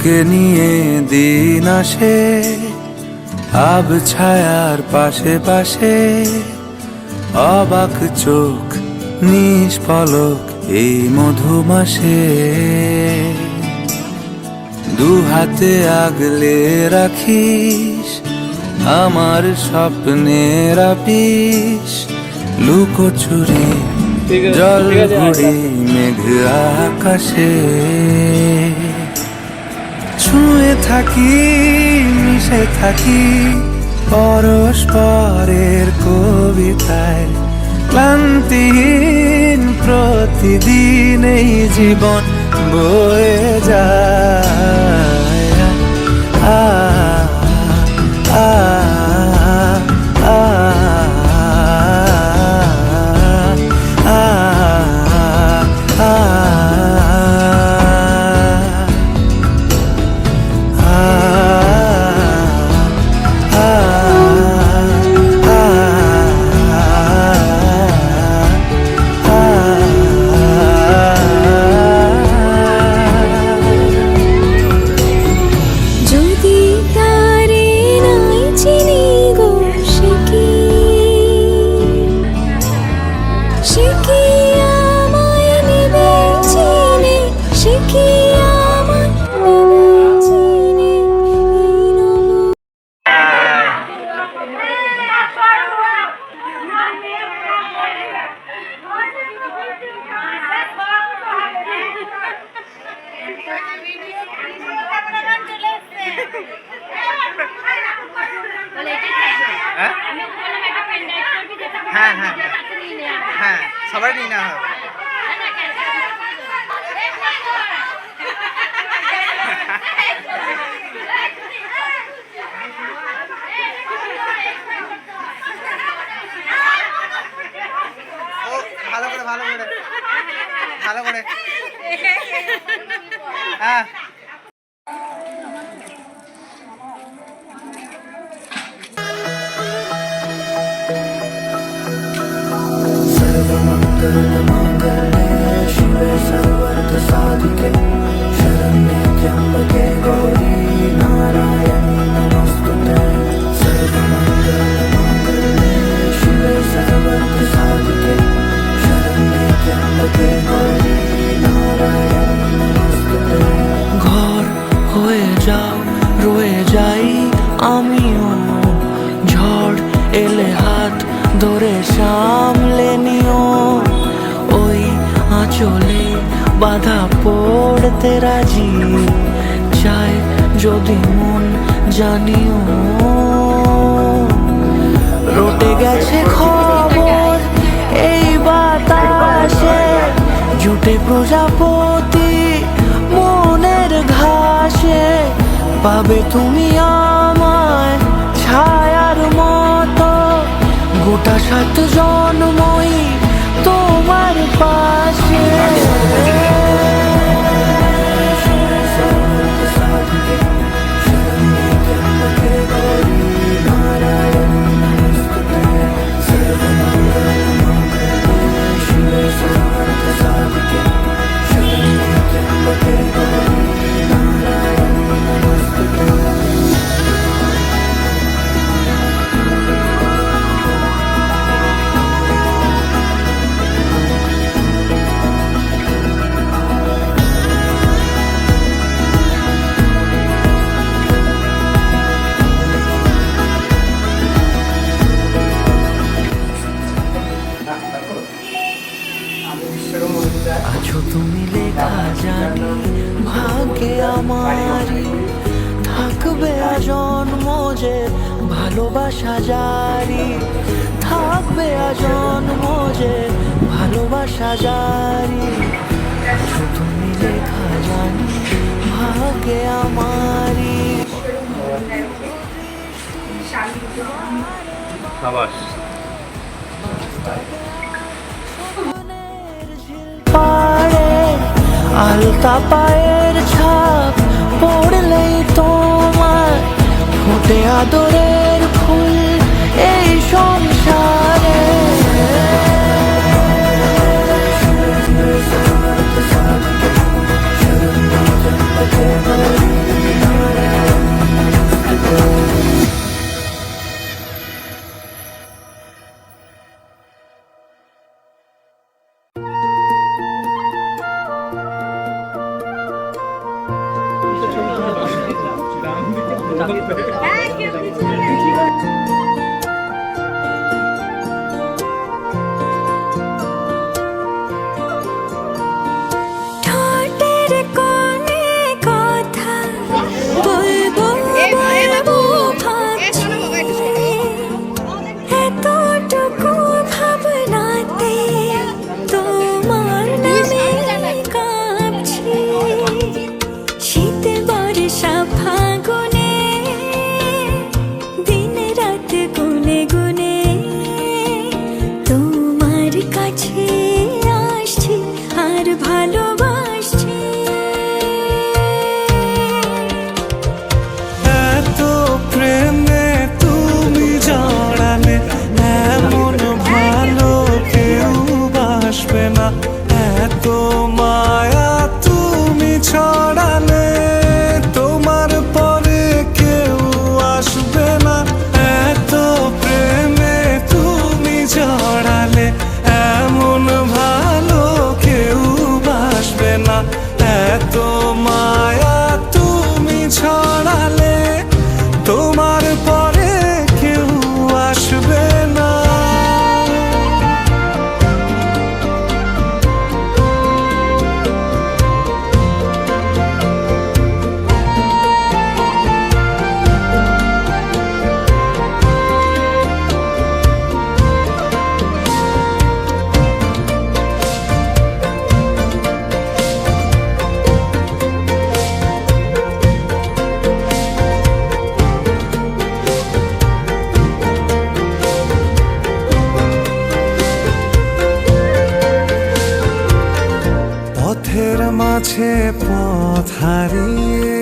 তোকে নিয়ে দিন আসে আব ছায়ার পাশে পাশে, অবাক চোখ নিষ্পলক এই মধুমাসে। দু হাতে আগলে রাখিস আমার স্বপ্নের আপিস, লুকোচুরি জল ঘুরি মেঘ আকাশে। ছুঁয়ে থাকি মিশে থাকি পরস্পরের কবিতায়, ক্লান্তিহীন প্রতিদিন এই জীবন বয়ে যায়। আ আ আ হ্যাঁ হ্যাঁ হ্যাঁ সবাই নিয়ে নেওয়া হবে। ও ভালো করে ভালো করে ভালো করে হ্যাঁ। शिवे सर्वार्थ साधिके शरण्ये त्र्यंबके गौरी नारायणी नमोस्तुते। सर्वमंगलमांगल्ये शिवे सर्वार्थ साधिके शरण्ये त्र्यंबके गौरी नारायणी नमोस्तुते। ঘর হয়ে যাও রয়ে যাই আমিও, ঝড় এলে হাত ধরে সামলে নিও। ওই আঁচলে বাধা পড়তে রাজি, চাই যদি মন জানিও। রটে গেছে খবর এই বাতাসে, জুটে প্রজাপতি মনের ঘাসে। পাবে তুমি আমায় ছায়ার মতো, গোটা 7 জন্মই তোমার পাশে। আছো তুমি লেখা জানি ভাগ্যে আমারই, থাকবে আজন্ম যে ভালোবাসা জারি। থাকবে আজন্ম যে ভালোবাসা জারি। আছো তুমি লেখা জানি ভাগ্যে আমারই। পাড়ে আলতা পায়ের ছাপ পড়লেই তোমার ফোটে আদরের ফুল এই সংসারে। शरण्ये त्र्यंबके गौरी ঠোঁটের কোণে কথা বলবো বলবো ভাবছি, এতটুকু ভাবনাতে তোমার নামে কাঁপছি। শীত বর্ষা ফাগুনে দিন রাত গুনে গুনে তোমার কাছে আসছি আর ভালোবাসছি। এত প্রেমে তুমি জড়ালে এমন ভালো কেউ বাসবে না, এত মায়া তুমি ছড়ালে তোমার পরে কেউ আসবে না। এত প্রেমে তুমি জড়ালে এমন ভালো কেউ বাসবে না, এত মায়া তুমি ছড়ালে তোমার পরে কেউ আসবে না। পথের মাঝে পথ হারিয়ে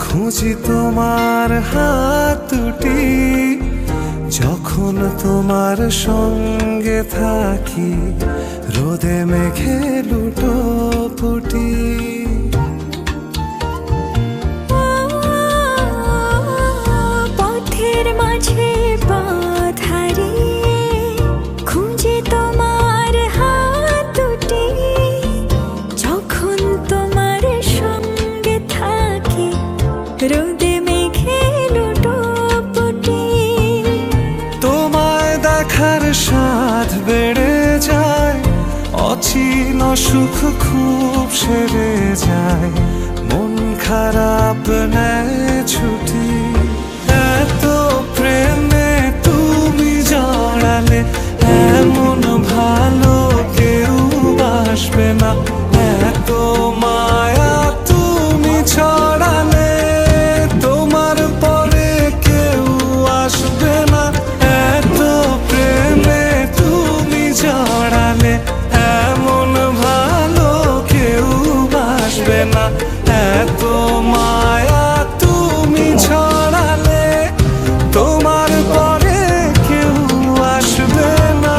খুঁজি তোমার হাত দুটি, যখন তোমার সঙ্গে থাকি রোদে মেঘে লুটো পুটি। পথের মাঝে পথ হারিয়ে খুঁজে তোমার হাত দুটি, যখন তোমার সঙ্গে থাকি রোদে মেঘে লুটোপুটি। তোমায় দেখার স্বাদ বেড়ে যায়, অচিন সুখ খুব সেরে যায়, মন খারাপ নেয় ছুটি। এত প্রেমে তুমি জড়ালে এমন ভালো কেউ বাসবে না, এত মায়া তুমি ছড়ালে তোমার পরে কেউ আসবে না। এত প্রেমে তুমি জড়ালে এমন ভালো কেউ বাসবে না, এত মায়া তুমি ছড়ালে তোমার পরে কেউ আসবে না।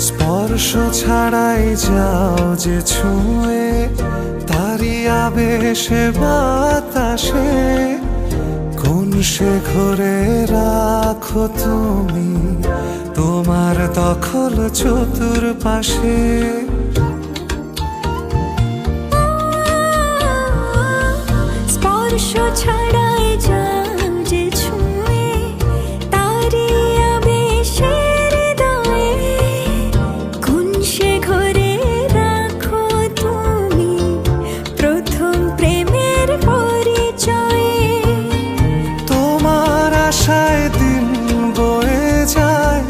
স্পর্শ ছাড়াই যাও যে ছুঁয়ে, তারি আবেশে বাতাসে কোন সে ঘরে রাখো তুমি তোমার দখল চতুর্পাশে। স্পর্শ ছাড়াই যাও যে ছুঁয়ে, তারি আবেশের হৃদয়ে কোন সে ঘরে রাখো তুমি প্রথম প্রেমের পরিচয়ে। তোমার আশায় দিন বয়ে যায়,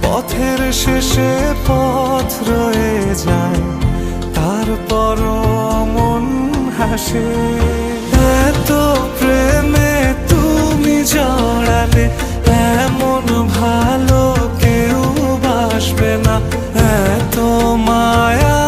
পথের শেষে পথ রয়ে যায়, তারপরও মন হাসে। এত প্রেমে তুমি জড়ালে এমন ভালো কেউ বাসবে না, এত মায়া